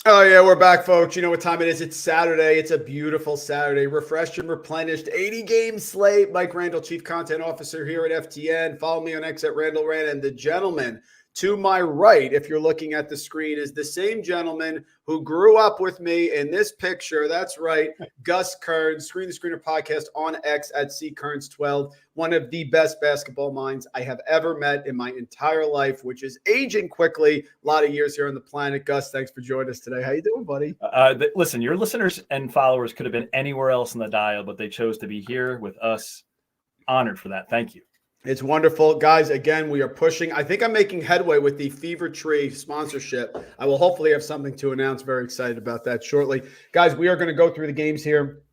Oh, yeah, we're back, folks. You know what time it is. It's Saturday. It's a beautiful Saturday. Refreshed and replenished. 80-game slate. Mike Randle, Chief Content Officer here at FTN. Follow me on X at Randle Rand. And the gentleman to my right, if you're looking at the screen, is the same gentleman who grew up with me in this picture. That's right, Gus Kearns, Screen the Screener podcast on X at CKearns12. One of the best basketball minds I have ever met in my entire life, which is aging quickly. A lot of years here on the planet. Gus, thanks for joining us today. How you doing, buddy? Listen, your listeners and followers could have been anywhere else in the dial, but they chose to be here with us. Honored for that. Thank you. It's wonderful. Guys, again, we are pushing. I think I'm making headway with the Fever Tree sponsorship. I will hopefully have something to announce. Very excited about that shortly. Guys, we are going to go through the games here.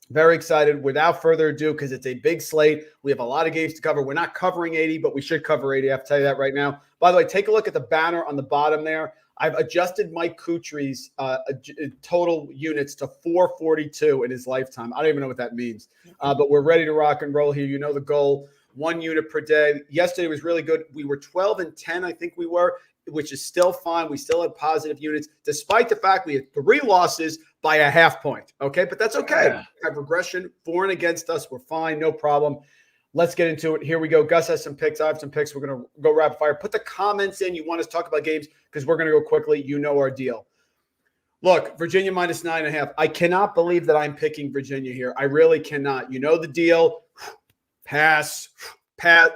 Very excited. Without further ado, because it's a big slate. We have a lot of games to cover. We're not covering 80, but we should cover 80. I have to tell you that right now. By the way, take a look at the banner on the bottom there. I've adjusted Mike Kutri's total units to 442 in his lifetime. I don't even know what that means. But we're ready to rock and roll here. You know the goal. 1 unit per day. Yesterday was really good. We were 12-10, I think we were, which is still fine. We still had positive units, despite the fact we had 3 losses by a half point. Okay, but that's okay. Yeah. We have regression for and against us. We're fine, no problem. Let's get into it. Here we go. Gus has some picks. I have some picks. We're going to go rapid fire. Put the comments in. You want us to talk about games because we're going to go quickly. You know our deal. Look, Virginia minus 9.5. I cannot believe that I'm picking Virginia here. I really cannot. You know the deal. Pass,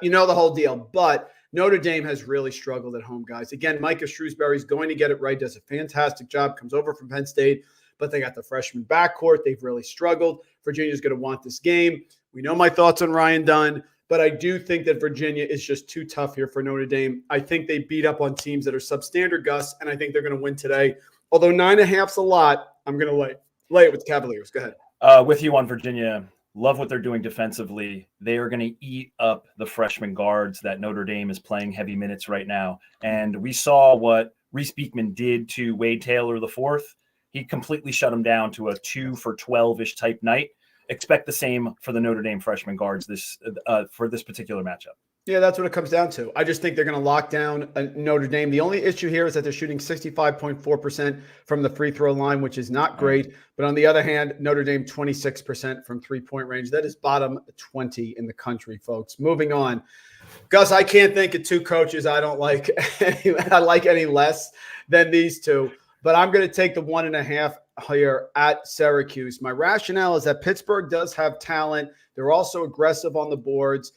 you know the whole deal. But Notre Dame has really struggled at home, guys. Again, Micah Shrewsbury is going to get it right, does a fantastic job, comes over from Penn State, but they got the freshman backcourt. They've really struggled. Virginia's going to want this game. We know my thoughts on Ryan Dunn, but I do think that Virginia is just too tough here for Notre Dame. I think they beat up on teams that are substandard, Gus, and I think they're going to win today. Although 9.5's a lot, I'm going to lay it with the Cavaliers. Go ahead. With you on Virginia. Love what they're doing defensively. They are going to eat up the freshman guards that Notre Dame is playing heavy minutes right now. And we saw what Reese Beekman did to Wade Taylor IV. He completely shut him down to a 2 for 12-ish type night. Expect the same for the Notre Dame freshman guards for this particular matchup. Yeah, that's what it comes down to. I just think they're going to lock down Notre Dame. The only issue here is that they're shooting 65.4% from the free throw line, which is not great. But on the other hand, Notre Dame 26% from three-point range. That is bottom 20 in the country, folks. Moving on. Gus, I can't think of 2 coaches I don't like. I like any less than these 2. But I'm going to take the 1.5 here at Syracuse. My rationale is that Pittsburgh does have talent. They're also aggressive on the boards.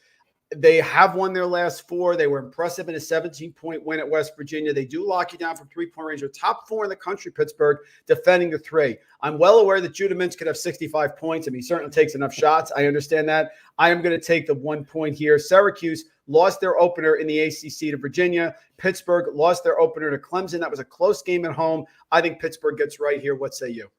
They have won their last 4. They were impressive in a 17-point win at West Virginia. They do lock you down from three-point range. They're top 4 in the country, Pittsburgh, defending the 3. I'm well aware that Judah Mintz could have 65 points. I mean, he certainly takes enough shots. I understand that. I am going to take the 1 point here. Syracuse lost their opener in the ACC to Virginia. Pittsburgh lost their opener to Clemson. That was a close game at home. I think Pittsburgh gets right here. What say you?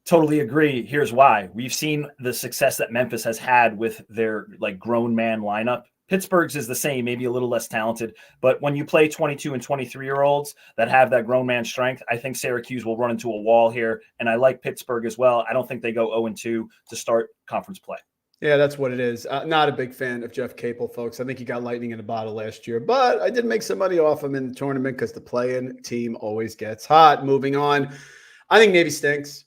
Totally agree. Here's why. We've seen the success that Memphis has had with their grown man lineup. Pittsburgh's is the same, maybe a little less talented, but when you play 22 and 23-year-olds that have that grown man strength, I think Syracuse will run into a wall here, and I like Pittsburgh as well. I don't think they go 0-2 to start conference play. Yeah, that's what it is. Not a big fan of Jeff Capel, folks. I think he got lightning in a bottle last year, but I did make some money off him in the tournament because the play-in team always gets hot. Moving on. I think Navy stinks.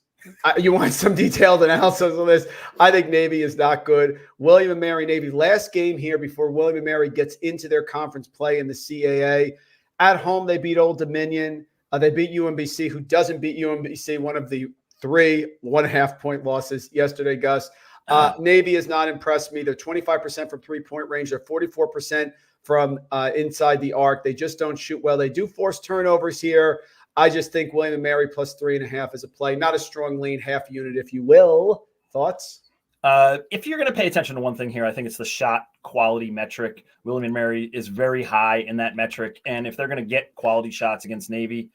You want some detailed analysis on this? I think Navy is not good. William & Mary Navy, last game here before William & Mary gets into their conference play in the CAA. At home, they beat Old Dominion. They beat UMBC, who doesn't beat UMBC, one of the 3 1.5-point losses yesterday, Gus. Navy has not impressed me. They're 25% from three-point range. They're 44% from inside the arc. They just don't shoot well. They do force turnovers here. I just think William & Mary plus 3.5 is a play. Not a strong lean, half unit, if you will. Thoughts? If you're going to pay attention to one thing here, I think it's the shot quality metric. William & Mary is very high in that metric. And if they're going to get quality shots against Navy,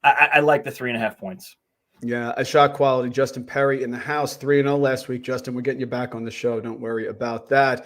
I like the 3.5 points. Yeah, a shot quality. Justin Perry in the house, 3-0 last week. Justin, we're getting you back on the show. Don't worry about that.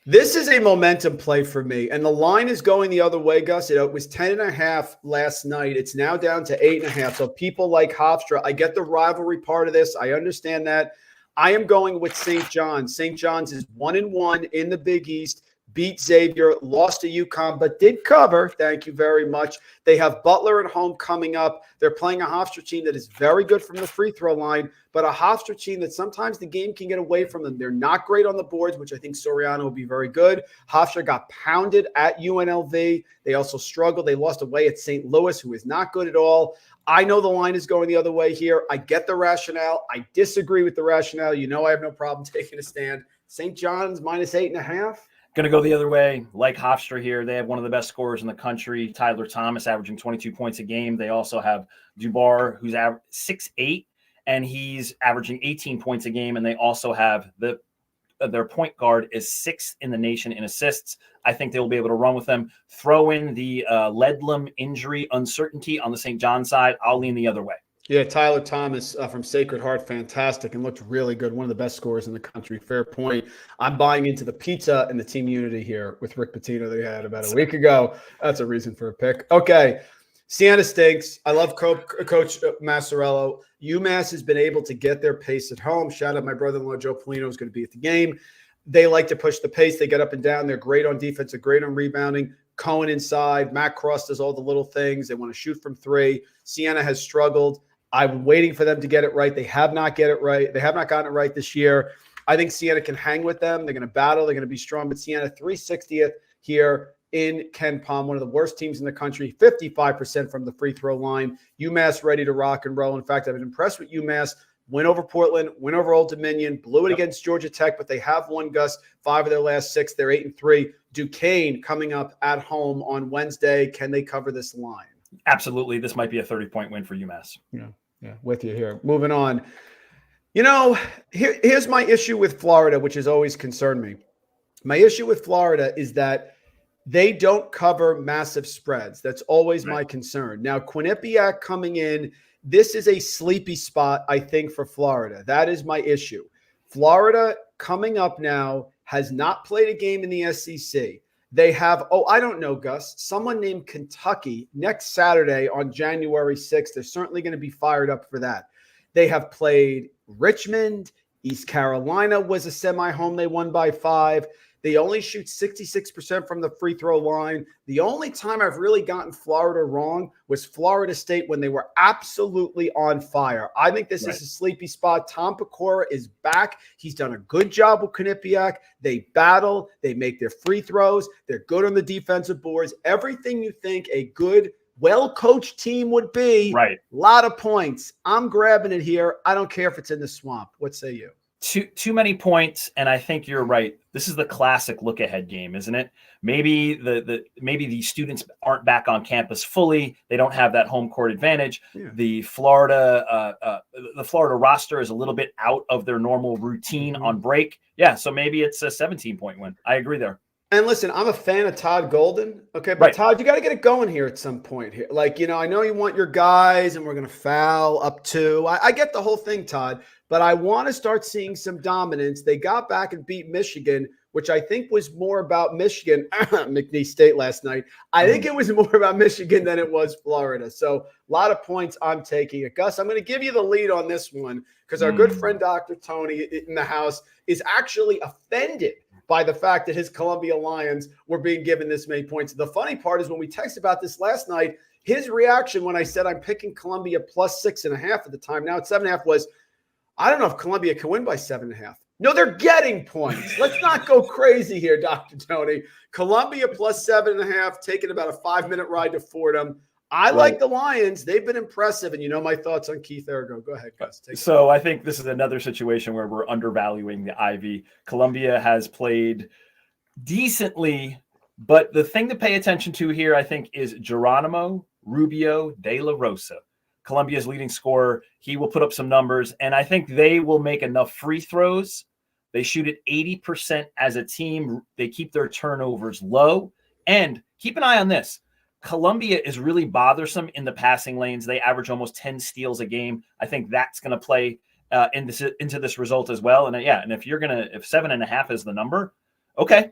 This is a momentum play for me, and the line is going the other way, Gus. It was 10.5 last night. It's now down to 8.5. So people like Hofstra, I get the rivalry part of this. I understand that. I am going with St. John's. St. John's is 1-1 in the Big East. beat Xavier, lost to UConn, but did cover. Thank you very much. They have Butler at home coming up. They're playing a Hofstra team that is very good from the free throw line, but a Hofstra team that sometimes the game can get away from them. They're not great on the boards, which I think Soriano will be very good. Hofstra got pounded at UNLV. They also struggled. They lost away at St. Louis, who is not good at all. I know the line is going the other way here. I get the rationale. I disagree with the rationale. You know I have no problem taking a stand. St. John's -8.5. Going to go the other way, like Hofstra here. They have one of the best scorers in the country, Tyler Thomas, averaging 22 points a game. They also have Dubar, who's 6'8", and he's averaging 18 points a game. And they also have their point guard is 6th in the nation in assists. I think they'll be able to run with them. Throw in the Ledlam injury uncertainty on the St. John side. I'll lean the other way. Yeah, Tyler Thomas from Sacred Heart, fantastic, and looked really good. One of the best scorers in the country. Fair point. I'm buying into the pizza and the team unity here with Rick Pitino that he had about a week ago. That's a reason for a pick. Okay, Siena stinks. I love Coach Massarello. UMass has been able to get their pace at home. Shout out my brother-in-law, Joe Polino, is going to be at the game. They like to push the pace. They get up and down. They're great on defense. They're great on rebounding. Cohen inside. Matt Cross does all the little things. They want to shoot from three. Siena has struggled. I'm waiting for them to get it right. They have not get it right. They have not gotten it right this year. I think Siena can hang with them. They're going to battle. They're going to be strong. But Siena 360th here in Ken Palm, one of the worst teams in the country, 55% from the free throw line. UMass ready to rock and roll. In fact, I've been impressed with UMass. Win over Portland, win over Old Dominion, blew it against Georgia Tech, but they have won, Gus, 5 of their last 6. They're 8-3. Duquesne coming up at home on Wednesday. Can they cover this line? Absolutely. This might be a 30-point win for UMass. Yeah, with you here. Moving on. You know, here's my issue with Florida, which has always concerned me. My issue with Florida is that they don't cover massive spreads. That's always my concern. Now, Quinnipiac coming in, this is a sleepy spot, I think, for Florida. That is my issue. Florida coming up now has not played a game in the SEC. They have, I don't know, Gus, someone named Kentucky next Saturday on January 6th. They're certainly going to be fired up for that. They have played Richmond. East Carolina was a semi-home. They won by 5. They only shoot 66% from the free throw line. The only time I've really gotten Florida wrong was Florida State when they were absolutely on fire. I think this is a sleepy spot. Tom Pecora is back. He's done a good job with Quinnipiac. They battle. They make their free throws. They're good on the defensive boards. Everything you think a good, well-coached team would be. Right. A lot of points. I'm grabbing it here. I don't care if it's in the swamp. What say you? Too many points, and I think you're right. This is the classic look-ahead game, isn't it? Maybe maybe the students aren't back on campus fully. They don't have that home court advantage. Yeah. The Florida roster is a little bit out of their normal routine on break. Yeah, so maybe it's a 17-point win. I agree there. And listen, I'm a fan of Todd Golden. Okay, but Todd, you got to get it going here at some point here. Like, you know, I know you want your guys, and we're going to foul up 2. I get the whole thing, Todd. But I want to start seeing some dominance. They got back and beat Michigan, which I think was more about Michigan, McNeese State last night. I think it was more about Michigan than it was Florida. So a lot of points I'm taking it. Gus, I'm going to give you the lead on this one because our good friend Dr. Tony in the house is actually offended by the fact that his Columbia Lions were being given this many points. The funny part is when we texted about this last night, his reaction when I said I'm picking Columbia plus 6.5 at the time, now it's 7.5, was, I don't know if Columbia can win by 7.5. No, they're getting points. Let's not go crazy here, Dr. Tony. Columbia plus 7.5, taking about a 5-minute ride to Fordham. I like the Lions. They've been impressive. And you know my thoughts on Keith Ergo. Go ahead, Gus. So I think this is another situation where we're undervaluing the Ivy. Columbia has played decently, but the thing to pay attention to here, I think, is Geronimo Rubio de la Rosa. Columbia's leading scorer. He will put up some numbers, and I think they will make enough free throws. They shoot at 80% as a team. They keep their turnovers low. And keep an eye on this. Columbia is really bothersome in the passing lanes. They average almost 10 steals a game. I think that's going to play into this result as well. And and if 7.5 is the number, okay.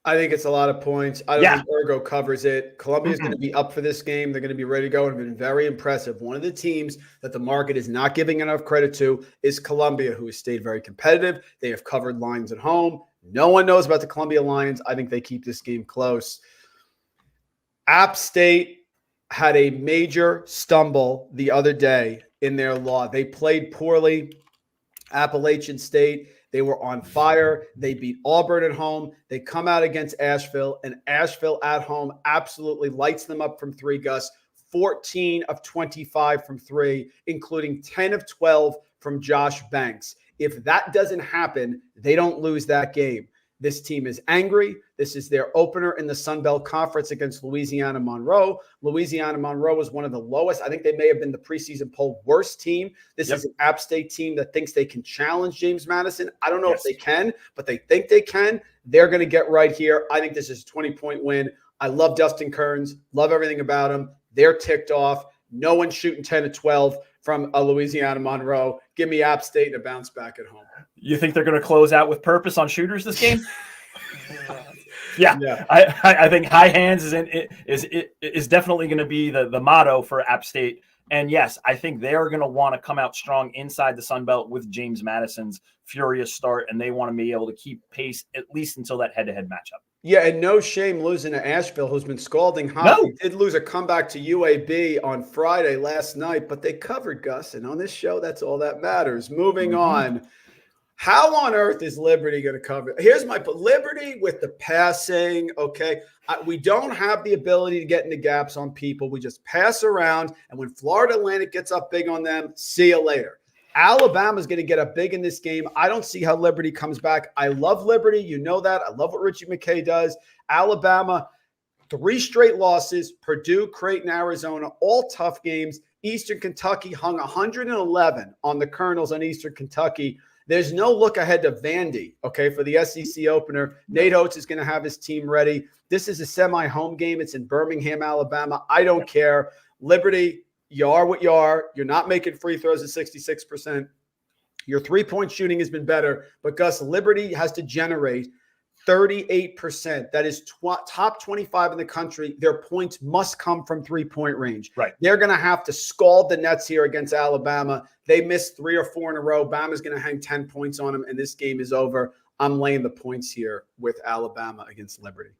I think it's a lot of points. I don't think Ergo covers it. Columbia is going to be up for this game. They're going to be ready to go and been very impressive. One of the teams that the market is not giving enough credit to is Columbia, who has stayed very competitive. They have covered lines at home. No one knows about the Columbia Lions. I think they keep this game close. App State had a major stumble the other day in their law. They played poorly. Appalachian State, they were on fire. They beat Auburn at home. They come out against Asheville, and Asheville at home absolutely lights them up from three, Gus. 14 of 25 from three, including 10 of 12 from Josh Banks. If that doesn't happen, they don't lose that game. This team is angry. This is their opener in the Sun Belt Conference against Louisiana Monroe. Louisiana Monroe was one of the lowest. I think they may have been the preseason poll worst team. This is an App State team that thinks they can challenge James Madison. I don't know if they can, but they think they can. They're going to get right here. I think this is a 20-point win. I love Dustin Kearns. Love everything about him. They're ticked off. No one's shooting 10 to 12 from a Louisiana Monroe. Give me App State and a bounce back at home. You think they're going to close out with purpose on shooters this game? Yeah. I think high hands is definitely going to be the motto for App State. And yes, I think they're going to want to come out strong inside the Sun Belt with James Madison's furious start, and they want to be able to keep pace at least until that head-to-head matchup. Yeah, and no shame losing to Asheville, who's been scalding hot. No. They did lose a comeback to UAB on Friday last night, but they covered, Gus. And on this show, that's all that matters. Moving on. How on earth is Liberty going to cover? Here's my Liberty with the passing, okay? We don't have the ability to get into gaps on people. We just pass around, and when Florida Atlantic gets up big on them, see you later. Alabama's going to get up big in this game. I don't see how Liberty comes back. I love Liberty. You know that. I love what Richie McKay does. Alabama, 3 straight losses. Purdue, Creighton, Arizona, all tough games. Eastern Kentucky hung 111 on the Colonels on Eastern Kentucky. There's no look ahead to Vandy, okay, for the SEC opener. Nate Oates is going to have his team ready. This is a semi-home game. It's in Birmingham, Alabama. I don't care. Liberty, you are what you are. You're not making free throws at 66%. Your three-point shooting has been better, but Gus, Liberty has to generate 38%. That is top 25 in the country. Their points must come from three-point range. Right. They're going to have to scald the Nets here against Alabama. They missed 3 or 4 in a row. Bama's going to hang 10 points on them, and this game is over. I'm laying the points here with Alabama against Liberty.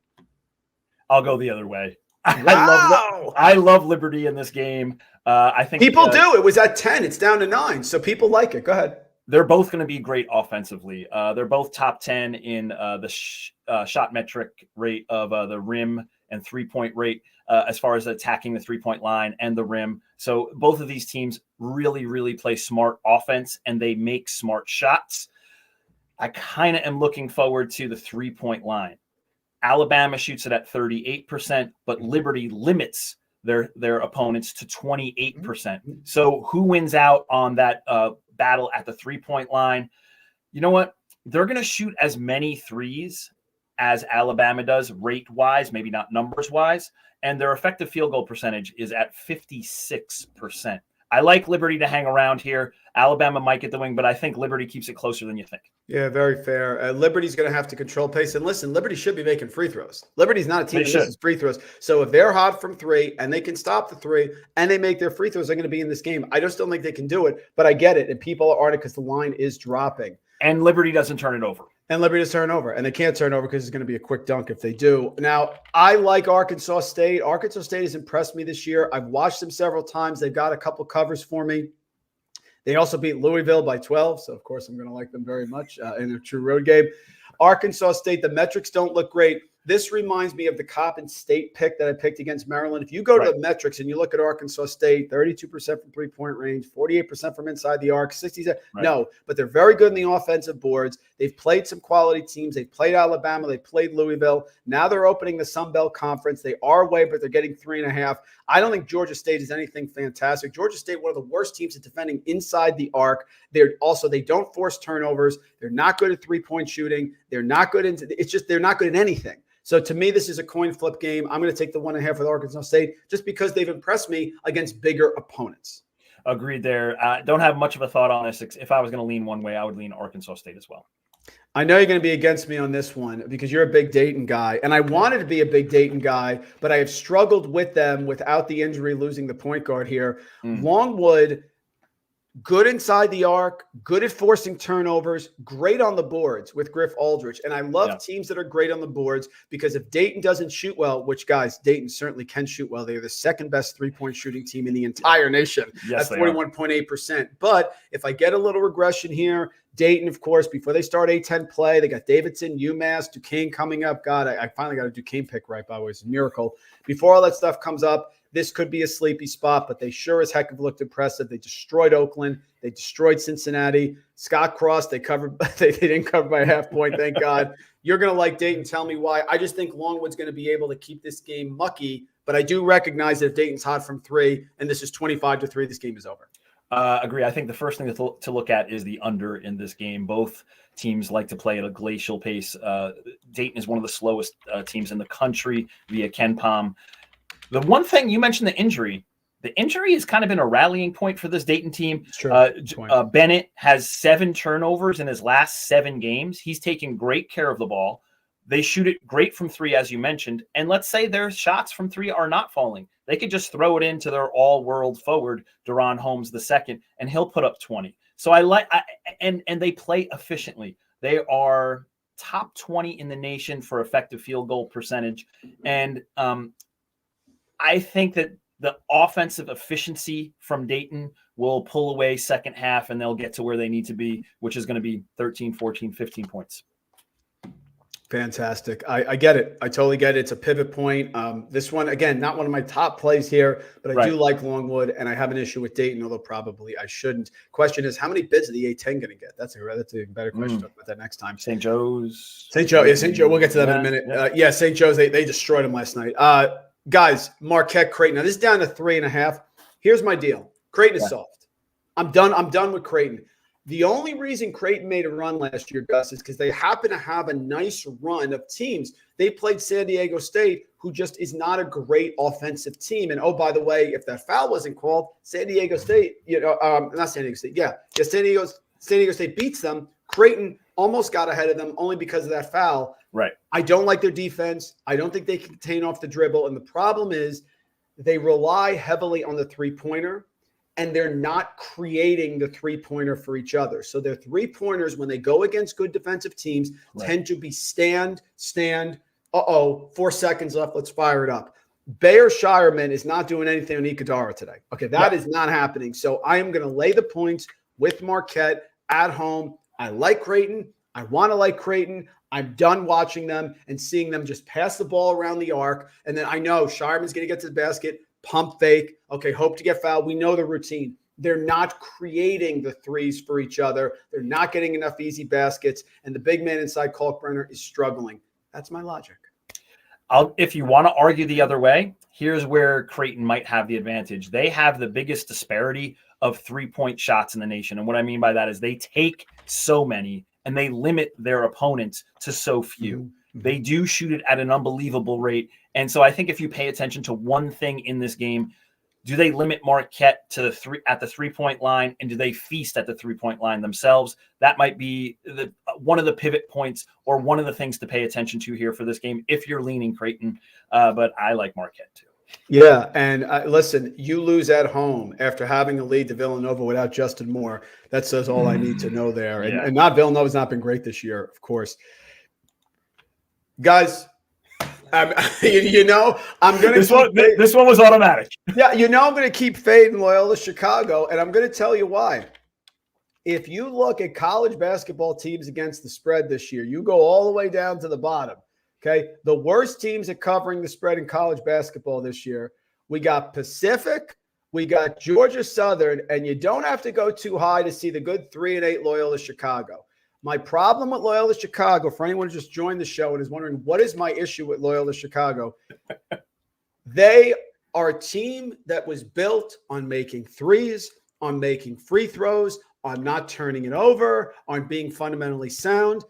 I'll go the other way. Wow. I love Liberty in this game. I think people do. It was at 10. It's down to 9. So people like it. Go ahead. They're both going to be great offensively. They're both top 10 in the shot metric rate of the rim and three-point rate as far as attacking the three-point line and the rim. So both of these teams really, really play smart offense, and they make smart shots. I kind of am looking forward to the three-point line. Alabama shoots it at 38%, but Liberty limits their opponents to 28%. So who wins out on that battle at the three-point line? You know what? They're going to shoot as many threes as Alabama does rate-wise, maybe not numbers-wise, and their effective field goal percentage is at 56%. I like Liberty to hang around here. Alabama might get the wing, but I think Liberty keeps it closer than you think. Yeah, very fair. Liberty's going to have to control pace. And listen, Liberty should be making free throws. Liberty's not a team that misses free throws. So if they're hot from 3 and they can stop the 3 and they make their free throws, they're going to be in this game. I just don't think they can do it, but I get it. And people are on it because the line is dropping. And Liberty doesn't turn it over. And Liberty does turn over. And they can't turn over because it's going to be a quick dunk if they do. Now, I like Arkansas State. Arkansas State has impressed me this year. I've watched them several times. They've got a couple covers for me. They also beat Louisville by 12, so of course I'm going to like them very much in a true road game. Arkansas State, the metrics don't look great. This reminds me of the Coppin State pick that I picked against Maryland. If you go to the metrics and you look at Arkansas State, 32% from three-point range, 48% from inside the arc, 67%. No, but they're very good in the offensive boards. They've played some quality teams. They've played Alabama. They played Louisville. Now they're opening the Sun Belt Conference. They are away, but they're getting 3.5. I don't think Georgia State is anything fantastic. Georgia State, one of the worst teams at defending inside the arc. They don't force turnovers. They're not good at three-point shooting. They're not good they're not good at anything. So to me, this is a coin flip game. I'm going to take the 1.5 with Arkansas State just because they've impressed me against bigger opponents. Agreed there. Don't have much of a thought on this. If I was going to lean one way, I would lean Arkansas State as well. I know you're going to be against me on this one because you're a big Dayton guy. And I wanted to be a big Dayton guy, but I have struggled with them without the injury, losing the point guard here. Longwood good inside the arc, good at forcing turnovers, great on the boards with Griff Aldrich. And I love teams that are great on the boards, because if Dayton doesn't shoot well, which, guys, Dayton certainly can shoot well. They're the second best three-point shooting team in the entire nation at 41.8%. But if I get a little regression here, Dayton, of course, before they start A-10 play, they got Davidson, UMass, Duquesne coming up. God, I finally got a Duquesne pick right, by the way. It's a miracle. Before all that stuff comes up, this could be a sleepy spot, but they sure as heck have looked impressive. They destroyed Oakland. They destroyed Cincinnati. Scott Cross, they covered. They didn't cover by a half point, thank God. You're going to like Dayton. Tell me why. I just think Longwood's going to be able to keep this game mucky, but I do recognize that if Dayton's hot from three and this is 25-3, this game is over. Agree. I think the first thing to look at is the under in this game. Both teams like to play at a glacial pace. Dayton is one of the slowest teams in the country via Ken Pom. The one thing you mentioned, the injury has kind of been a rallying point for this Dayton team. Bennett has 7 turnovers in his last 7 games. He's taking great care of the ball. They shoot it great from 3, as you mentioned. And let's say their shots from 3 are not falling. They could just throw it into their all-world forward, Deron Holmes II, and he'll put up 20. So and they play efficiently. They are top 20 in the nation for effective field goal percentage. And I think that the offensive efficiency from Dayton will pull away second half, and they'll get to where they need to be, which is going to be 13, 14, 15 points. Fantastic. I get it. I totally get it. It's a pivot point. This one, again, not one of my top plays here, but I do like Longwood, and I have an issue with Dayton, although probably I shouldn't. Question is, how many bids are the A-10 going to get? That's a better question. Talk about that next time. St. Joe's. St. Joe. Yeah, St. Joe. We'll get to that in a minute. St. Joe's, they destroyed them last night. Guys, Marquette, Creighton. Now, this is down to 3.5. Here's my deal. Creighton is soft. I'm done with Creighton. The only reason Creighton made a run last year, Gus, is because they happen to have a nice run of teams. They played San Diego State, who just is not a great offensive team. And, oh, by the way, if that foul wasn't called, San Diego State, not San Diego State. San Diego State beats them. Creighton almost got ahead of them only because of that foul. Right. I don't like their defense. I don't think they can contain off the dribble. And the problem is they rely heavily on the three-pointer, and they're not creating the three-pointer for each other. So their three-pointers, when they go against good defensive teams, tend to be stand. 4 seconds left. Let's fire it up. Bayer Shireman is not doing anything on Iguodala today. Okay, that is not happening. So I am going to lay the points with Marquette at home. I like Creighton. I want to like Creighton. I'm done watching them and seeing them just pass the ball around the arc. And then I know Shireman's going to get to the basket, pump fake. Okay, hope to get fouled. We know the routine. They're not creating the threes for each other. They're not getting enough easy baskets. And the big man inside Kalkbrenner is struggling. That's my logic. If you want to argue the other way, here's where Creighton might have the advantage. They have the biggest disparity of three-point shots in the nation. And what I mean by that is they take so many and they limit their opponents to so few. Mm-hmm. They do shoot it at an unbelievable rate. And so I think if you pay attention to one thing in this game, do they limit Marquette to at the three-point line, and do they feast at the three-point line themselves? That might be one of the pivot points or one of the things to pay attention to here for this game if you're leaning Creighton. But I like Marquette too. Yeah, and listen, you lose at home after having a lead to Villanova without Justin Moore. That says all I need to know there. And not Villanova's not been great this year, of course. Guys, I'm going to this one was automatic. Yeah, I'm going to keep fading Loyola Chicago, and I'm going to tell you why. If you look at college basketball teams against the spread this year, you go all the way down to the bottom. Okay, the worst teams at covering the spread in college basketball this year, we got Pacific, we got Georgia Southern, and you don't have to go too high to see the good 3-8 Loyola Chicago. My problem with Loyola Chicago, for anyone who just joined the show and is wondering what is my issue with Loyola Chicago, they are a team that was built on making threes, on making free throws, on not turning it over, on being fundamentally sound.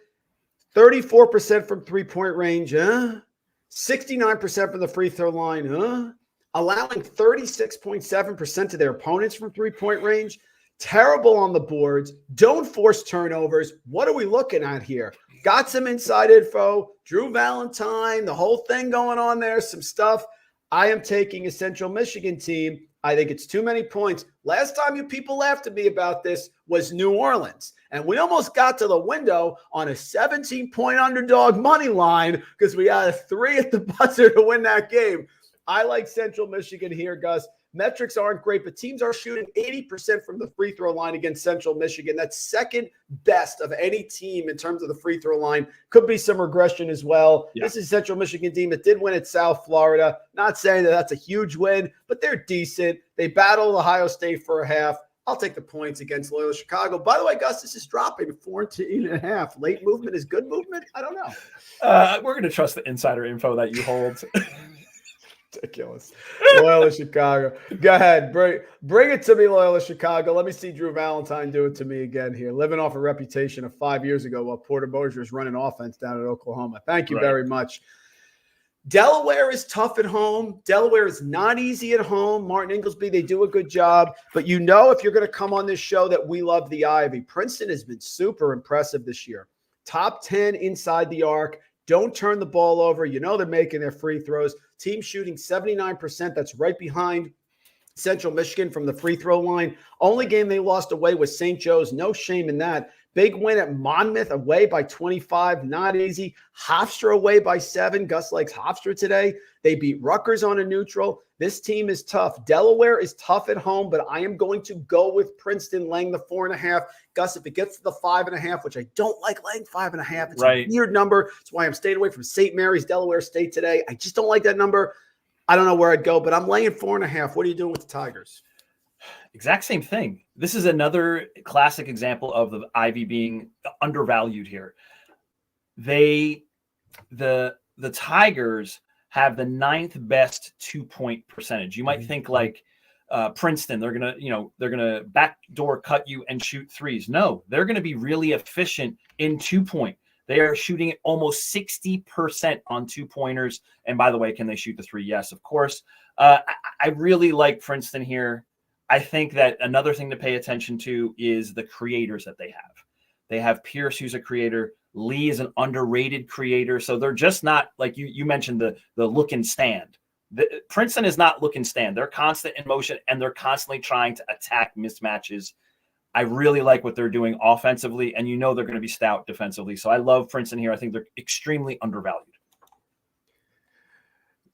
34% from three-point range, 69% from the free throw line, allowing 36.7% to their opponents from three-point range. Terrible on the boards. Don't force turnovers. What are we looking at here? Got some inside info. Drew Valentine, the whole thing going on there, some stuff. I am taking a Central Michigan team I think it's too many points. Last time you people laughed at me about this was New Orleans. And we almost got to the window on a 17-point underdog money line because we had a 3 at the buzzer to win that game. I like Central Michigan here, Gus. Metrics aren't great, but teams are shooting 80% from the free throw line against Central Michigan. That's second best of any team in terms of the free throw line. Could be some regression as well. Yeah. This is Central Michigan team that did win at South Florida. Not saying that that's a huge win, but they're decent. They battled Ohio State for a half. I'll take the points against Loyola Chicago. By the way, Gus, this is dropping to 14.5. Late movement is good movement? I don't know. We're going to trust the insider info that you hold. Ridiculous. Loyola Chicago. Go ahead. Bring it to me, Loyola Chicago. Let me see Drew Valentine do it to me again here. Living off a reputation of 5 years ago while Porter Moser is running offense down at Oklahoma. Thank you very much. Delaware is tough at home. Delaware is not easy at home. Martin Inglesby, they do a good job. But you know if you're going to come on this show that we love the Ivy. Princeton has been super impressive this year. Top 10 inside the arc. Don't turn the ball over. You know they're making their free throws. Team shooting 79%. That's right behind Central Michigan from the free throw line. Only game they lost away was St. Joe's. No shame in that. Big win at Monmouth, away by 25. Not easy. Hofstra away by 7. Gus likes Hofstra today. They beat Rutgers on a neutral. This team is tough. Delaware is tough at home, but I am going to go with Princeton laying the 4.5. Gus, if it gets to the 5.5, which I don't like laying 5.5, it's a weird number. That's why I'm staying away from St. Mary's, Delaware State today. I just don't like that number. I don't know where I'd go, but I'm laying 4.5. What are you doing with the Tigers? Exact same thing. This is another classic example of the Ivy being undervalued here. The Tigers have the 9th best 2-point percentage. You might think like Princeton, they're gonna backdoor cut you and shoot threes. No, they're gonna be really efficient in 2-point. They are shooting at almost 60% on 2-pointers. And by the way, can they shoot the 3? Yes, of course. I really like Princeton here. I think that another thing to pay attention to is the creators that they have. They have Pierce, who's a creator. Lee is an underrated creator. So they're just not, like you mentioned, the look and stand. Princeton is not look and stand. They're constant in motion, and they're constantly trying to attack mismatches. I really like what they're doing offensively, and you know they're going to be stout defensively. So I love Princeton here. I think they're extremely undervalued.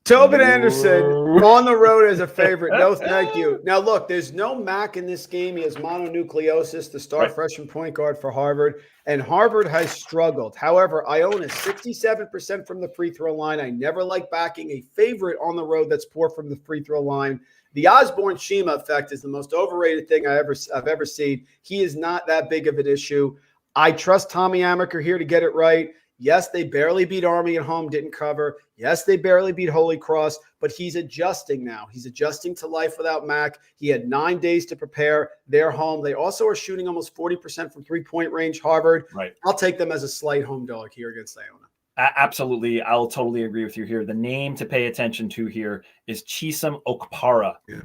Tobin Anderson on the road as a favorite. No, thank you. Now, look, there's no Mac in this game. He has mononucleosis, the star freshman point guard for Harvard, and Harvard has struggled. However, Iona is 67% from the free throw line. I never like backing a favorite on the road that's poor from the free throw line. The Osborne Shima effect is the most overrated thing I've ever seen. He is not that big of an issue. I trust Tommy Amaker here to get it right. Yes, they barely beat Army at home, didn't cover. Yes, they barely beat Holy Cross, but he's adjusting now. He's adjusting to life without Mac. He had 9 days to prepare. They're home. They also are shooting almost 40% from three-point range, Harvard. Right. I'll take them as a slight home dog here against Iona. Absolutely. I'll totally agree with you here. The name to pay attention to here is Chisom Okpara. Yeah.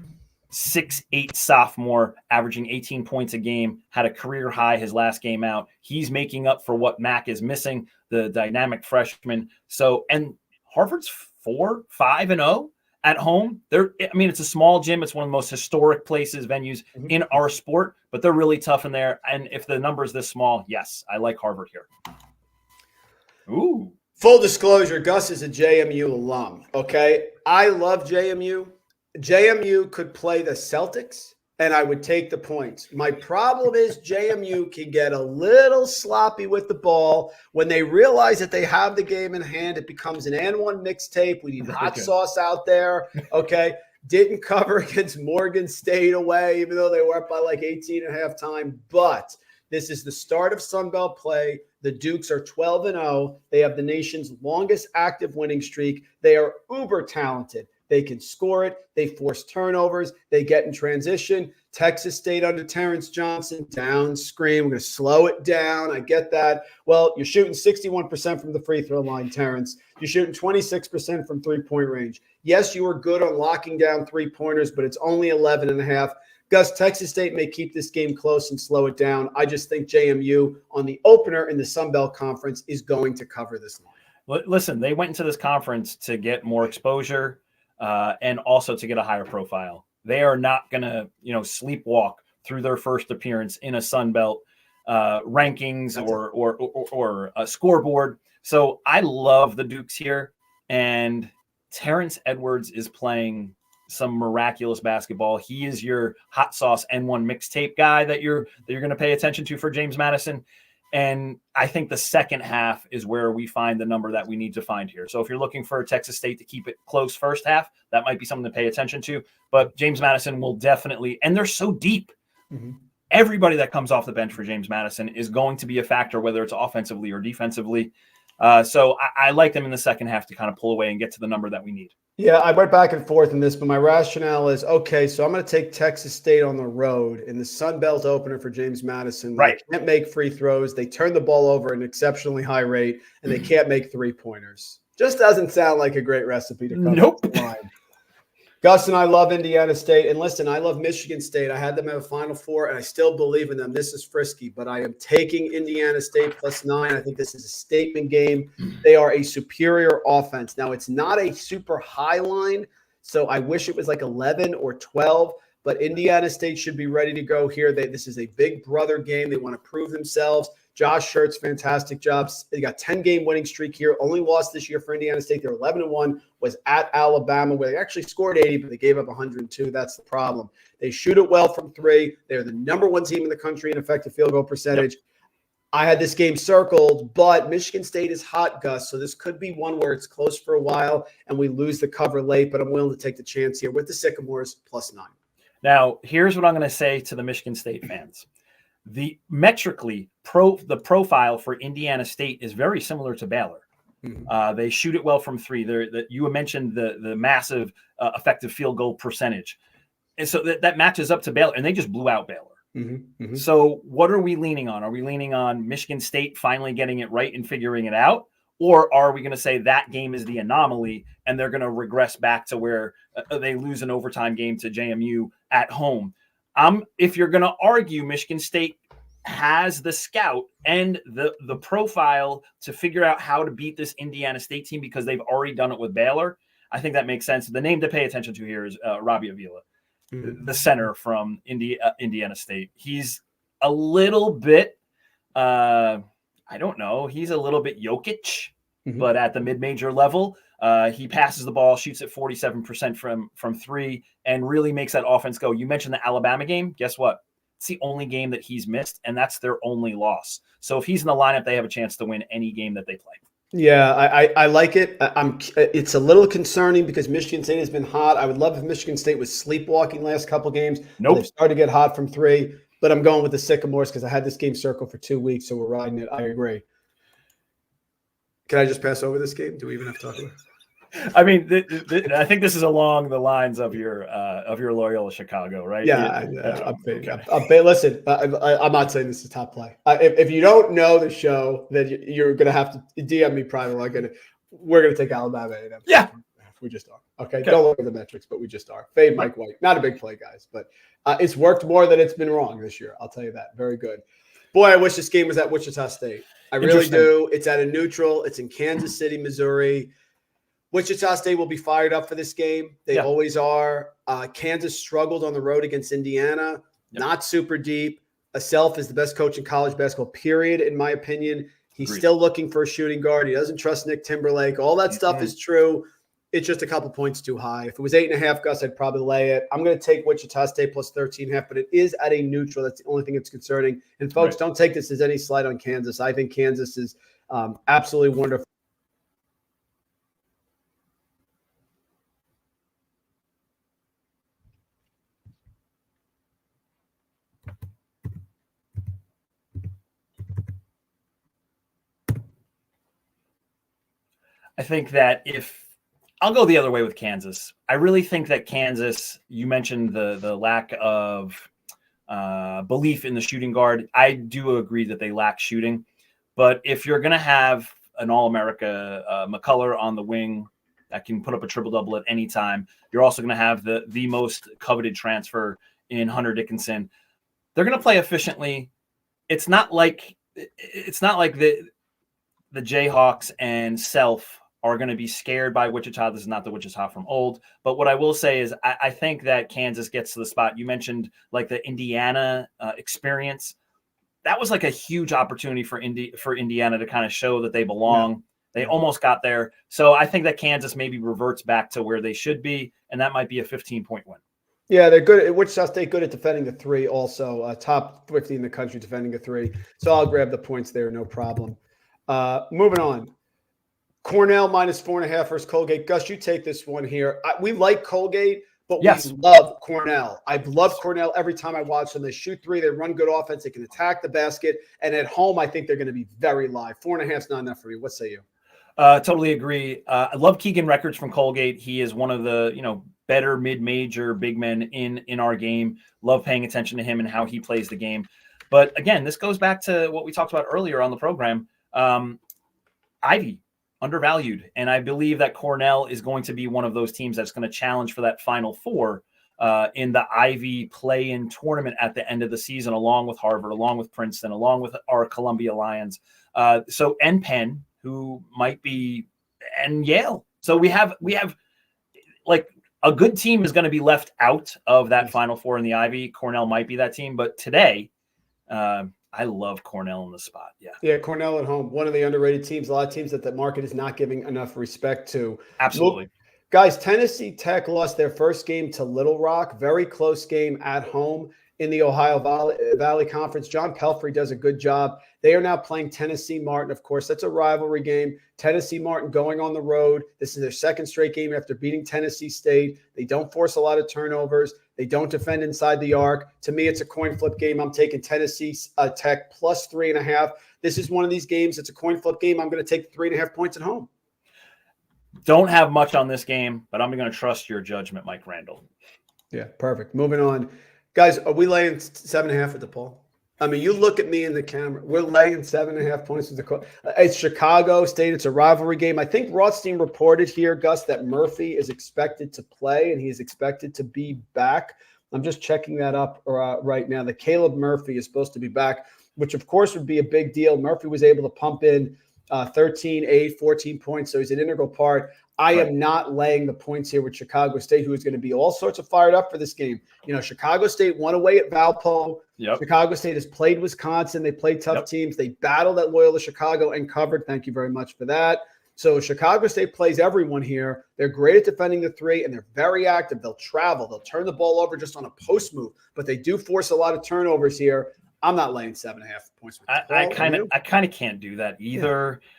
6'8" sophomore, averaging 18 points a game, had a career high his last game out. He's making up for what Mac is missing, the dynamic freshman. So, and Harvard's 4-5-0 at home. It's a small gym. It's one of the most historic venues in our sport, but they're really tough in there. And if the number is this small, yes, I like Harvard here. Ooh. Full disclosure, Gus is a JMU alum, okay? I love JMU. JMU could play the Celtics, and I would take the points. My problem is JMU can get a little sloppy with the ball. When they realize that they have the game in hand, it becomes an and one mixtape. We need hot sauce out there, okay? Didn't cover against Morgan State away, even though they were up by like 18 at halftime. But this is the start of Sun Belt play. The Dukes are 12-0. They have the nation's longest active winning streak. They are uber talented. They can score it. They force turnovers. They get in transition. Texas State under Terrence Johnson, down screen. We're going to slow it down. I get that. Well, you're shooting 61% from the free throw line, Terrence. You're shooting 26% from three-point range. Yes, you were good on locking down three-pointers, but it's only 11.5. Gus, Texas State may keep this game close and slow it down. I just think JMU on the opener in the Sun Belt Conference is going to cover this line. Listen, they went into this conference to get more exposure and also to get a higher profile. They are not going to, sleepwalk through their first appearance in a Sun Belt rankings or a scoreboard. So I love the Dukes here, and Terrence Edwards is playing some miraculous basketball. He is your hot sauce N1 mixtape guy that you're going to pay attention to for James Madison. And I think the second half is where we find the number that we need to find here. So if you're looking for Texas State to keep it close first half, that might be something to pay attention to. But James Madison will definitely, and they're so deep. Mm-hmm. Everybody that comes off the bench for James Madison is going to be a factor, whether it's offensively or defensively. So I like them in the second half to kind of pull away and get to the number that we need. Yeah, I went back and forth in this, but my rationale is, okay, so I'm going to take Texas State on the road in the Sun Belt opener for James Madison. Right. They can't make free throws. They turn the ball over at an exceptionally high rate, and they can't make three-pointers. Just doesn't sound like a great recipe to come Nope. the line. Gus and I love Indiana State. And listen, I love Michigan State. I had them at a Final Four, and I still believe in them. This is frisky, but I am taking Indiana State +9. I think this is a statement game. They are a superior offense. Now, it's not a super high line, so I wish it was like 11 or 12, but Indiana State should be ready to go here. This is a big brother game. They want to prove themselves. Josh Schertz, fantastic jobs. They got 10-game winning streak here. Only lost this year for Indiana State. They're 11-1. Was at Alabama, where they actually scored 80, but they gave up 102. That's the problem. They shoot it well from three. They're the number one team in the country in effective field goal percentage. Yep. I had this game circled, but Michigan State is hot, Gus. So this could be one where it's close for a while and we lose the cover late, but I'm willing to take the chance here with the Sycamores +9. Now, here's what I'm going to say to the Michigan State fans. The metrically the profile for Indiana State is very similar to Baylor. Mm-hmm. They shoot it well from three. You mentioned the massive effective field goal percentage, and so that matches up to Baylor, and they just blew out Baylor. Mm-hmm. Mm-hmm. So what are we leaning on? Are we leaning on Michigan State finally getting it right and figuring it out, or are we going to say that game is the anomaly and they're going to regress back to where they lose an overtime game to JMU at home? If you're going to argue Michigan State has the scout and the profile to figure out how to beat this Indiana State team because they've already done it with Baylor, I think that makes sense. The name to pay attention to here is Robbie Avila, the center from Indiana State. He's a little bit, I don't know, he's a little bit Jokic, but at the mid-major level. He passes the ball, shoots at 47% from three, and really makes that offense go. You mentioned the Alabama game. Guess what? It's the only game that he's missed, and that's their only loss. So if he's in the lineup, they have a chance to win any game that they play. Yeah, I like it. It's a little concerning because Michigan State has been hot. I would love if Michigan State was sleepwalking last couple games. Nope. They've started to get hot from three, but I'm going with the Sycamores because I had this game circled for 2 weeks, so we're riding it. I agree. Can I just pass over this game? Do we even have to talk about it? I mean, I think this is along the lines of your Loyola Chicago, right? Yeah, listen, I'm not saying this is top play. If you don't know the show, then you're going to have to DM me privately. We're going to take Alabama A&M. Yeah. We just are. Okay. Don't look at the metrics, but we just are. Fade Mike White. Not a big play, guys, but it's worked more than it's been wrong this year. I'll tell you that. Very good. Boy, I wish this game was at Wichita State. I really do. It's at a neutral. It's in Kansas City, Missouri. Wichita State will be fired up for this game. They always are. Kansas struggled on the road against Indiana. Not super deep. Self is the best coach in college basketball, period, in my opinion. He's still looking for a shooting guard. He doesn't trust Nick Timberlake. All that stuff is true. It's just a couple points too high. If it was 8.5, Gus, I'd probably lay it. I'm going to take Wichita State +13.5, but it is at a neutral. That's the only thing that's concerning. And folks, don't take this as any slight on Kansas. I think Kansas is absolutely wonderful. I think that I'll go the other way with Kansas. I really think that Kansas, you mentioned the lack of belief in the shooting guard. I do agree that they lack shooting. But if you're going to have an All-America McCullough on the wing that can put up a triple-double at any time, you're also going to have the most coveted transfer in Hunter Dickinson. They're going to play efficiently. It's not like the Jayhawks and Self are going to be scared by Wichita. This is not the Wichita from old. But what I will say is I think that Kansas gets to the spot. You mentioned like the Indiana experience. That was like a huge opportunity for Indiana to kind of show that they belong. Yeah. They almost got there. So I think that Kansas maybe reverts back to where they should be, and that might be a 15-point win. Yeah, they're good. Wichita State good at defending the three also. Top 50 in the country defending the three. So I'll grab the points there, no problem. Moving on. Cornell -4.5 versus Colgate. Gus, you take this one here. We like Colgate, but we love Cornell. I've loved Cornell every time I watch them. They shoot three. They run good offense. They can attack the basket. And at home, I think they're going to be very live. 4.5 is not enough for me. What say you? Totally agree. I love Keegan Records from Colgate. He is one of the, better mid-major big men in our game. Love paying attention to him and how he plays the game. But again, this goes back to what we talked about earlier on the program. Ivy, undervalued. And I believe that Cornell is going to be one of those teams that's going to challenge for that Final Four in the Ivy play-in tournament at the end of the season, along with Harvard, along with Princeton, along with our Columbia Lions. And Penn, who might be, and Yale. So we have like a good team is going to be left out of that Final Four in the Ivy. Cornell might be that team, but today I love Cornell in the spot. Yeah, Cornell at home, one of the underrated teams. A lot of teams that the market is not giving enough respect to. Absolutely. Guys, Tennessee Tech lost their first game to Little Rock. Very close game at home in the Ohio Valley Conference. John Pelfrey does a good job. They are now playing Tennessee Martin. Of course, that's a rivalry game. Tennessee Martin going on the road. This is their second straight game after beating Tennessee State. They don't force a lot of turnovers. They don't defend inside the arc. To me, it's a coin flip game. I'm taking Tennessee Tech plus 3.5. This is one of these games. It's a coin flip game. I'm going to take 3.5 points at home. Don't have much on this game, but I'm going to trust your judgment, Mike Randle. Yeah, perfect. Moving on. Guys, are we laying 7.5 at DePaul? I mean, you look at me in the camera. We're laying 7.5 points with the it's Chicago State. It's a rivalry game. I think Rothstein reported here, Gus, that Murphy is expected to play and he is expected to be back. I'm just checking that up right now. That Caleb Murphy is supposed to be back, which of course would be a big deal. Murphy was able to pump in 13, 8, 14 points, so he's an integral part. I am not laying the points here with Chicago State, who is going to be all sorts of fired up for this game. Chicago State won away at Valpo. Yep. Chicago State has played Wisconsin. They played tough teams. They battled at Loyola Chicago and covered. Thank you very much for that. So Chicago State plays everyone here. They're great at defending the three, and they're very active. They'll travel. They'll turn the ball over just on a post move, but they do force a lot of turnovers here. I'm not laying 7.5 points. I kind of can't do that either. Yeah.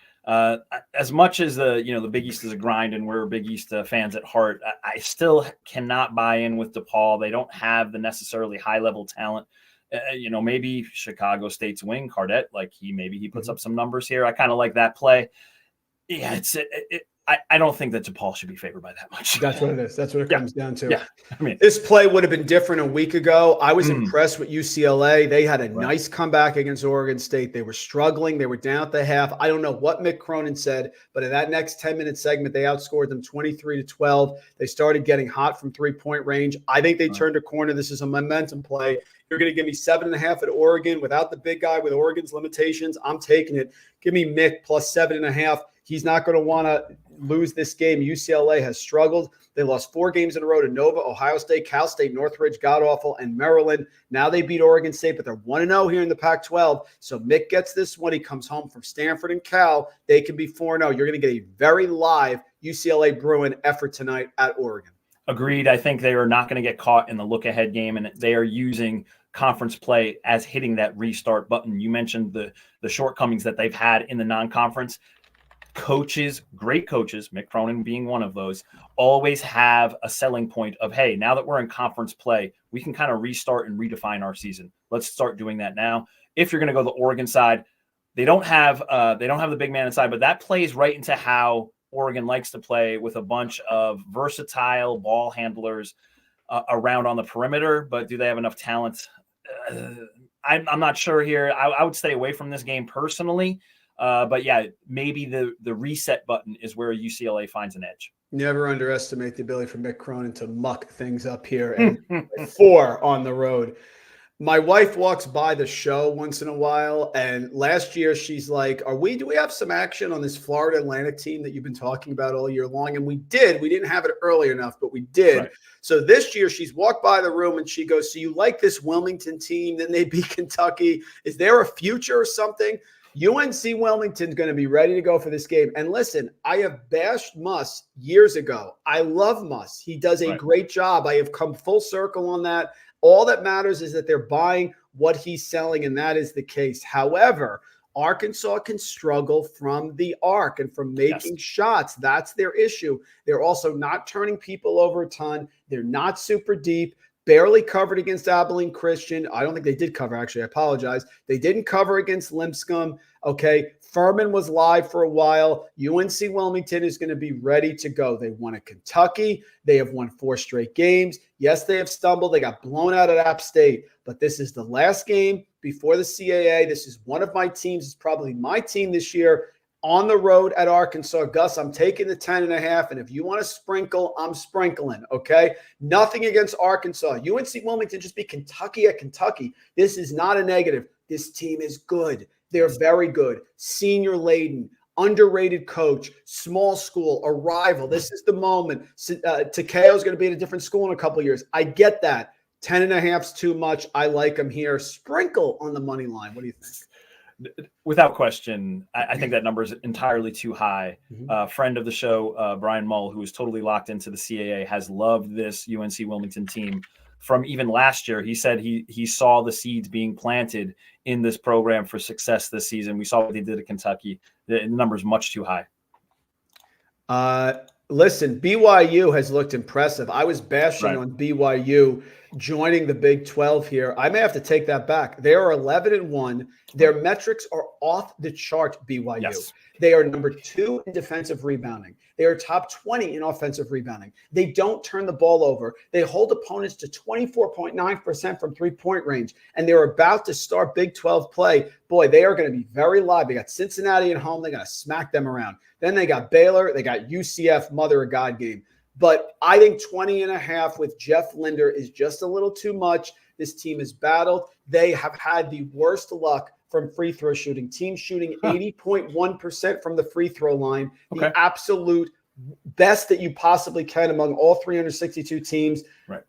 As much as the Big East is a grind and we're Big East fans at heart, I still cannot buy in with DePaul. They don't have the necessarily high level talent. Maybe Chicago State's wing Cardette, he puts up some numbers here. I kind of like that play. Yeah, I don't think that DePaul should be favored by that much. That's what it is. That's what it comes down to. Yeah. I mean, this play would have been different a week ago. I was impressed with UCLA. They had a nice comeback against Oregon State. They were struggling. They were down at the half. I don't know what Mick Cronin said, but in that next 10-minute segment, they outscored them 23-12. They started getting hot from three-point range. I think they turned a corner. This is a momentum play. You're going to give me 7.5 at Oregon without the big guy with Oregon's limitations. I'm taking it. Give me Mick plus 7.5. He's not going to want to lose this game. UCLA has struggled. They lost 4 games in a row to Nova, Ohio State, Cal State, Northridge, God-awful, and Maryland. Now they beat Oregon State, but they're 1-0 here in the Pac-12. So Mick gets this one. He comes home from Stanford and Cal. They can be 4-0. You're going to get a very live UCLA Bruin effort tonight at Oregon. Agreed. I think they are not going to get caught in the look-ahead game, and they are using conference play as hitting that restart button. You mentioned the shortcomings that they've had in the non-conference. Coaches, great coaches, Mick Cronin being one of those, always have a selling point of, hey, now that we're in conference play, we can kind of restart and redefine our season. Let's start doing that now. If you're going to go the Oregon side, they don't have the big man inside, but that plays right into how Oregon likes to play with a bunch of versatile ball handlers around on the perimeter. But do they have enough talent? I'm not sure here. I would stay away from this game personally. But yeah, maybe the reset button is where UCLA finds an edge. Never underestimate the ability for Mick Cronin to muck things up here. And 4 on the road. My wife walks by the show once in a while, and last year she's like, do we have some action on this Florida Atlantic team that you've been talking about all year long? And we did. We didn't have it early enough, but we did. Right. So this year she's walked by the room and she goes, so you like this Wilmington team? Then they beat Kentucky. Is there a future or something? UNC Wilmington's going to be ready to go for this game. And listen, I have bashed Muss years ago. I love Muss. He does a great job. I have come full circle on that. All that matters is that they're buying what he's selling, and that is the case. However, Arkansas can struggle from the arc and from making shots. That's their issue. They're also not turning people over a ton. They're not super deep. Barely covered against Abilene Christian. I don't think they did cover, actually. I apologize. They didn't cover against Lipscomb. Okay. Furman was live for a while. UNC Wilmington is going to be ready to go. They won at Kentucky. They have won 4 straight games. Yes, they have stumbled. They got blown out at App State. But this is the last game before the CAA. This is one of my teams. It's probably my team this year on the road at Arkansas. Gus, I'm taking the 10.5. And if you want to sprinkle, I'm sprinkling. Okay. Nothing against Arkansas. UNC Wilmington just beat Kentucky at Kentucky. This is not a negative. This team is good. They're very good. Senior laden, underrated coach, small school, a rival. This is the moment. Takeo is going to be at a different school in a couple of years. I get that. 10.5's too much. I like them here. Sprinkle on the money line. What do you think? Without question, I think that number is entirely too high. Friend of the show, Brian Mull, who is totally locked into the CAA, has loved this UNC Wilmington team from even last year. He said he saw the seeds being planted in this program for success this season. We saw what they did at Kentucky. The number is much too high. Listen, BYU has looked impressive. I was bashing on BYU joining the Big 12 here. I may have to take that back. They are 11-1. Their metrics are off the chart, BYU. Yes. They are number 2 in defensive rebounding. They are top 20 in offensive rebounding. They don't turn the ball over. They hold opponents to 24.9% from three-point range, and they're about to start Big 12 play. Boy, they are going to be very live. They got Cincinnati at home. They're going to smack them around. Then they got Baylor. They got UCF, Mother of God game. But I think 20.5 with Jeff Linder is just a little too much. This team is battled. They have had the worst luck from free throw shooting. Team shooting 80.1% from the free throw line. The absolute best that you possibly can among all 362 teams.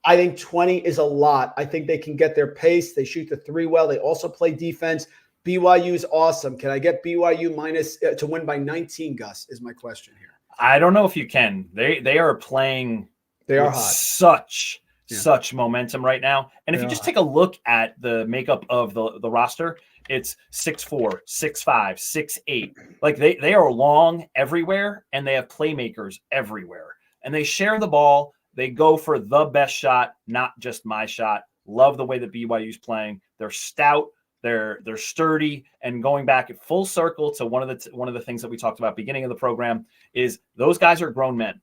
I think 20 is a lot. I think they can get their pace. They shoot the three well. They also play defense. BYU is awesome. Can I get BYU minus to win by 19, Gus, is my question here. I don't know if you can. They are playing such momentum right now. And if you just take a look at the makeup of the roster, it's 6'4", 6'5", 6'8". Like they are long everywhere, and they have playmakers everywhere. And they share the ball. They go for the best shot, not just my shot. Love the way that BYU's playing. They're stout. They're sturdy, and going back at full circle to one of the things that we talked about beginning of the program is those guys are grown men.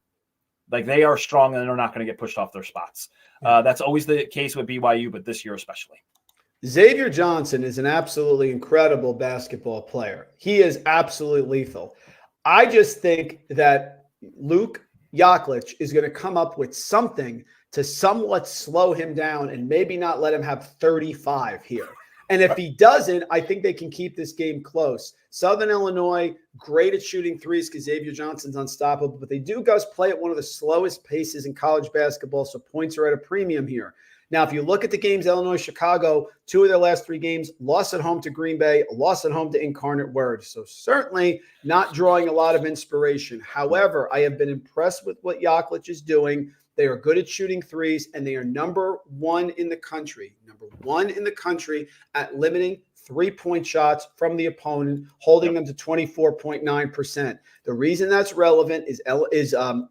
Like they are strong and they're not going to get pushed off their spots. That's always the case with BYU, but this year especially. Xavier Johnson is an absolutely incredible basketball player. He is absolutely lethal. I just think that Luke Yaklich is going to come up with something to somewhat slow him down and maybe not let him have 35 here. And if he doesn't, I think they can keep this game close. Southern Illinois, great at shooting threes because Xavier Johnson's unstoppable, but they do, Gus, play at one of the slowest paces in college basketball, so points are at a premium here. Now, if you look at the games, Illinois, Chicago, 2 of their last 3 games, lost at home to Green Bay, lost at home to Incarnate Word. So certainly not drawing a lot of inspiration. However, I have been impressed with what Yaklich is doing. They are good at shooting threes, and they are number 1 in the country at limiting 3-point shots from the opponent, holding them to 24.9%. The reason that's relevant is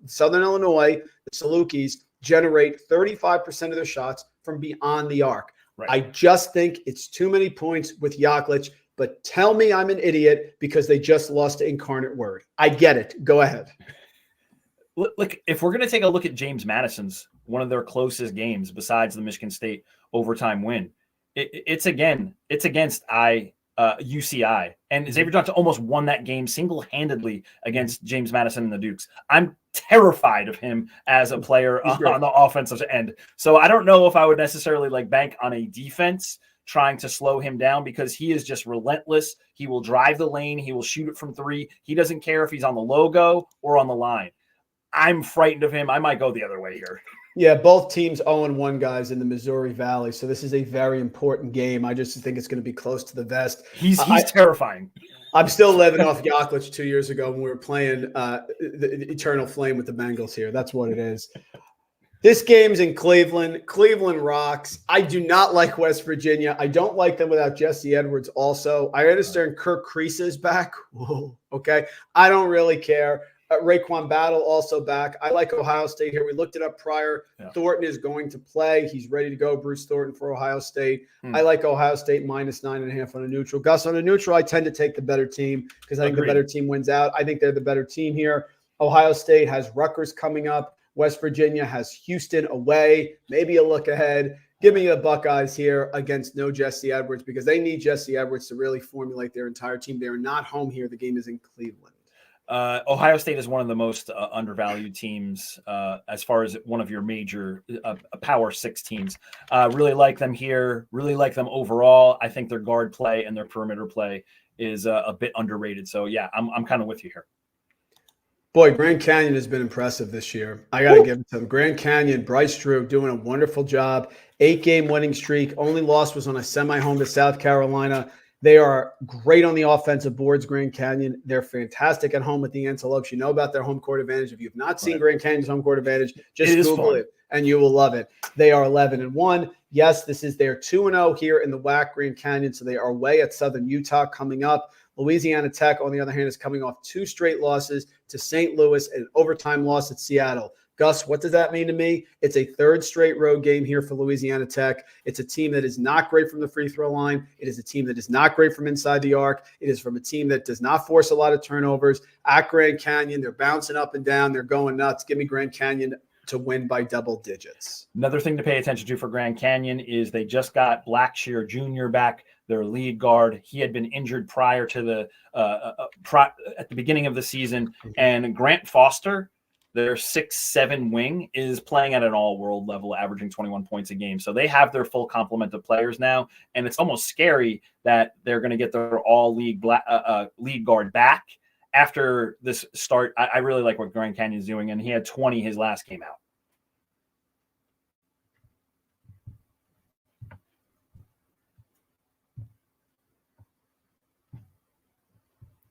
Southern Illinois, the Salukis, generate 35% of their shots from beyond the arc. I just think it's too many points with Yaklich, but tell me I'm an idiot because they just lost to Incarnate Word. I get it. Go ahead. Look, if we're going to take a look at James Madison's, one of their closest games besides the Michigan State overtime win, it's against UCI. And Xavier Johnson almost won that game single-handedly against James Madison and the Dukes. I'm terrified of him as a player on the offensive end. So I don't know if I would necessarily like bank on a defense trying to slow him down, because he is just relentless. He will drive the lane. He will shoot it from three. He doesn't care if he's on the logo or on the line. I'm frightened of him. I might go the other way here. Yeah, both teams 0-1 guys in the Missouri Valley. So this is a very important game. I just think it's going to be close to the vest. He's terrifying. I'm still living off Yaklich 2 years ago when we were playing the Eternal Flame with the Bengals here. That's what it is. This game's in Cleveland. Cleveland rocks. I do not like West Virginia. I don't like them without Jesse Edwards also. I understand Kirk Crease is back. Whoa, okay. I don't really care. Raekwon Battle also back. I like Ohio State here. We looked it up prior. Yeah. Thornton is going to play. He's ready to go. Bruce Thornton for Ohio State. I like Ohio State minus 9.5 on a neutral. Gus, on a neutral, I tend to take the better team because I think the better team wins out. I think they're the better team here. Ohio State has Rutgers coming up. West Virginia has Houston away. Maybe a look ahead. Give me the Buckeyes here against no Jesse Edwards, because they need Jesse Edwards to really formulate their entire team. They are not home here. The game is in Cleveland. Ohio State is one of the most undervalued teams as far as one of your major Power 6 teams. Really like them here. Really like them overall. I think their guard play and their perimeter play is a bit underrated. So, yeah, I'm kind of with you here. Boy, Grand Canyon has been impressive this year. I got to give it to them. Grand Canyon, Bryce Drew doing a wonderful job. 8-game winning streak. Only loss was on a semi-home to South Carolina. They are great on the offensive boards, Grand Canyon. They're fantastic at home with the Antelopes. You know about their home court advantage. If you've not seen Grand Canyon's home court advantage, just Google it, and you will love it. They are 11-1. Yes, this is their 2-0 here in the WAC Grand Canyon, so they are away at Southern Utah coming up. Louisiana Tech, on the other hand, is coming off 2 straight losses to St. Louis and an overtime loss at Seattle. Gus, what does that mean to me? It's a 3rd straight road game here for Louisiana Tech. It's a team that is not great from the free throw line. It is a team that is not great from inside the arc. It is from a team that does not force a lot of turnovers. At Grand Canyon, they're bouncing up and down. They're going nuts. Give me Grand Canyon to win by double digits. Another thing to pay attention to for Grand Canyon is they just got Blackshear Jr. back, their lead guard. He had been injured prior to the at the beginning of the season, and Grant Foster, their 6'7" wing, is playing at an all-world level, averaging 21 points a game. So they have their full complement of players now, and it's almost scary that they're going to get their all-league lead guard back after this start. I really like what Grand Canyon's doing, and he had 20 his last game out.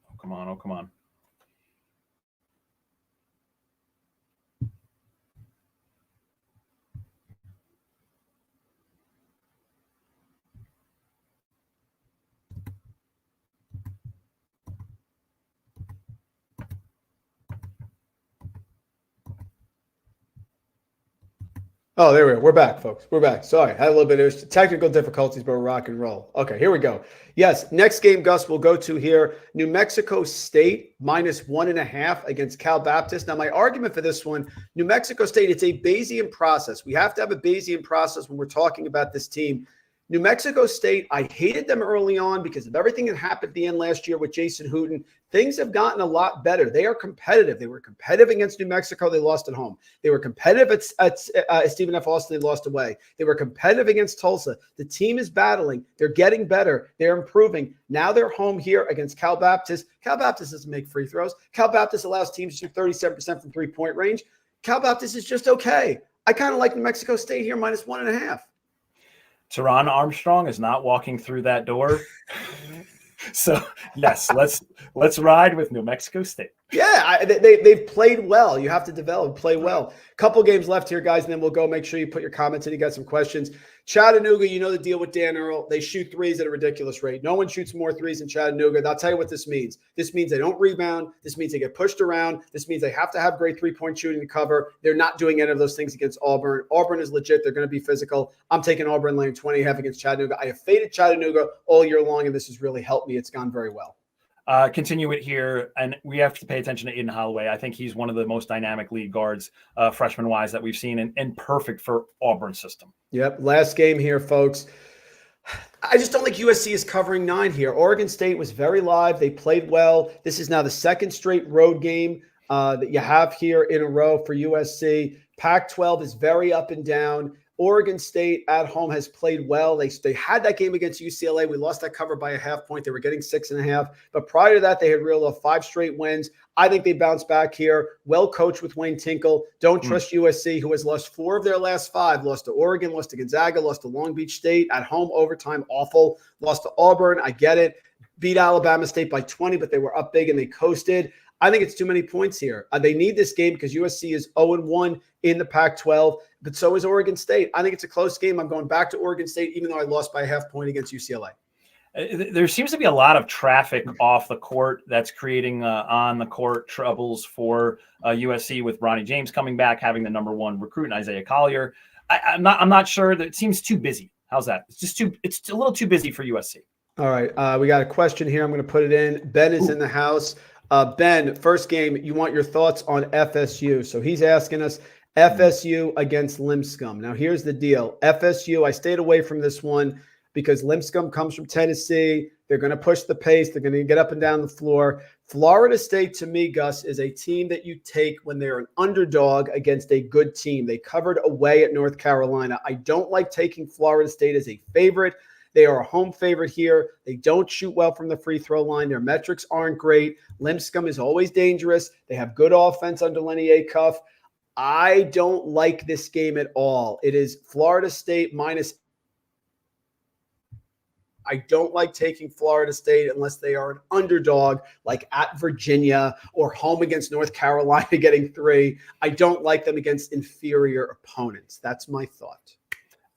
Oh, come on. Oh, come on. Oh, there we are. We're back, folks. We're back. Sorry, had a little bit of technical difficulties, but we're rock and roll. Okay, here we go. Yes, next game, Gus, we'll go to here. New Mexico State minus 1.5 against Cal Baptist. Now, my argument for this one, New Mexico State, it's a Bayesian process. We have to have a Bayesian process when we're talking about this team. New Mexico State, I hated them early on because of everything that happened at the end last year with Jason Hooten. Things have gotten a lot better. They are competitive. They were competitive against New Mexico. They lost at home. They were competitive at Stephen F. Austin. They lost away. They were competitive against Tulsa. The team is battling. They're getting better. They're improving. Now they're home here against Cal Baptist. Cal Baptist doesn't make free throws. Cal Baptist allows teams to shoot 37% from three-point range. Cal Baptist is just okay. I kind of like New Mexico State here minus 1.5. Teron Armstrong is not walking through that door. So, yes, let's ride with New Mexico State. Yeah, they've played well. You have to play well. Couple games left here, guys, and then we'll go. Make sure you put your comments in. You got some questions. Chattanooga, you know the deal with Dan Earl. They shoot threes at a ridiculous rate. No one shoots more threes in Chattanooga. I'll tell you what this means. This means they don't rebound. This means they get pushed around. This means they have to have great three-point shooting to cover. They're not doing any of those things against Auburn. Auburn is legit. They're going to be physical. I'm taking Auburn laying 20.5 against Chattanooga. I have faded Chattanooga all year long, and this has really helped me. It's gone very well. Continue it here, and we have to pay attention to Aiden Holloway. I think he's one of the most dynamic lead guards, freshman-wise, that we've seen, and perfect for Auburn's system. Yep, last game here, folks. I just don't think USC is covering 9 here. Oregon State was very live. They played well. This is now the 2nd straight road game that you have here in a row for USC. Pac-12 is very up and down. Oregon State at home has played well. They had that game against UCLA. We lost that cover by a half point. They were getting 6.5. But prior to that, they had reeled off 5 straight wins. I think they bounced back here. Well coached with Wayne Tinkle. Don't trust USC, who has lost 4 of their last 5. Lost to Oregon, lost to Gonzaga, lost to Long Beach State. At home, overtime, awful. Lost to Auburn. I get it. Beat Alabama State by 20, but they were up big and they coasted. I think it's too many points here. They need this game because USC is 0-1 in the Pac-12, but so is Oregon State. I think it's a close game. I'm going back to Oregon State, even though I lost by a half point against UCLA. There seems to be a lot of traffic off the court that's creating on the court troubles for USC with Ronnie James coming back, having the number 1 recruit in Isaiah Collier. I'm not sure that it seems too busy. How's that? It's a little too busy for USC. All right. We got a question here. I'm going to put it in. Ben is in the house. Ben, first game, you want your thoughts on FSU. So he's asking us FSU against Lipscomb. Now, here's the deal. FSU, I stayed away from this one because Lipscomb comes from Tennessee. They're going to push the pace. They're going to get up and down the floor. Florida State, to me, Gus, is a team that you take when they're an underdog against a good team. They covered away at North Carolina. I don't like taking Florida State as a favorite. They are a home favorite here. They don't shoot well from the free throw line. Their metrics aren't great. Lipscomb is always dangerous. They have good offense under Lenny Acuff. I don't like this game at all. It is Florida State minus. I don't like taking Florida State unless they are an underdog, like at Virginia or home against North Carolina getting 3. I don't like them against inferior opponents. That's my thought.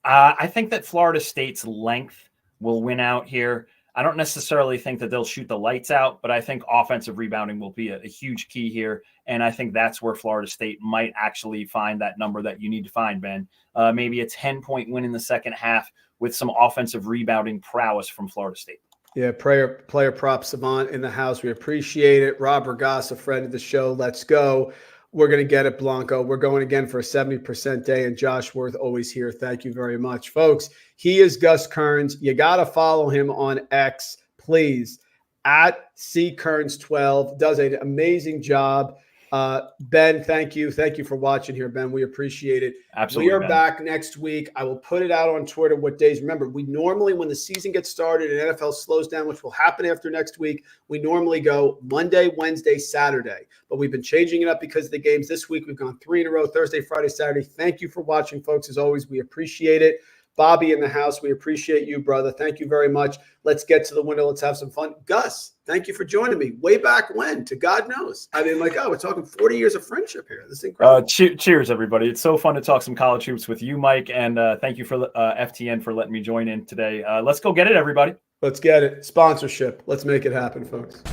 I think that Florida State's length will win out here. I don't necessarily think that they'll shoot the lights out, but I think offensive rebounding will be a huge key here. And I think that's where Florida State might actually find that number that you need to find, Ben. Maybe a 10-point win in the second half with some offensive rebounding prowess from Florida State. Yeah, player prop savant in the house. We appreciate it. Rob Regas, a friend of the show. Let's go. We're going to get it, Blanco. We're going again for a 70% day, and Josh Worth always here. Thank you very much. Folks, he is Gus Kearns. You got to follow him on X, please, at CKearns12. Does an amazing job. Ben, thank you. Thank you for watching here, Ben. We appreciate it. Absolutely. We are back next week. I will put it out on Twitter what days. Remember, we normally, when the season gets started and NFL slows down, which will happen after next week, we normally go Monday, Wednesday, Saturday. But we've been changing it up because of the games this week. We've gone 3 in a row, Thursday, Friday, Saturday. Thank you for watching, folks. As always, we appreciate it. Bobby in the house, we appreciate you, brother. Thank you very much. Let's get to the window. Let's have some fun. Gus, thank you for joining me. Way back when, to God knows. I mean, we're talking 40 years of friendship here. This is incredible. Cheers, everybody. It's so fun to talk some college hoops with you, Mike, and thank you for FTN for letting me join in today. Let's go get it, everybody. Let's get it. Sponsorship. Let's make it happen, folks.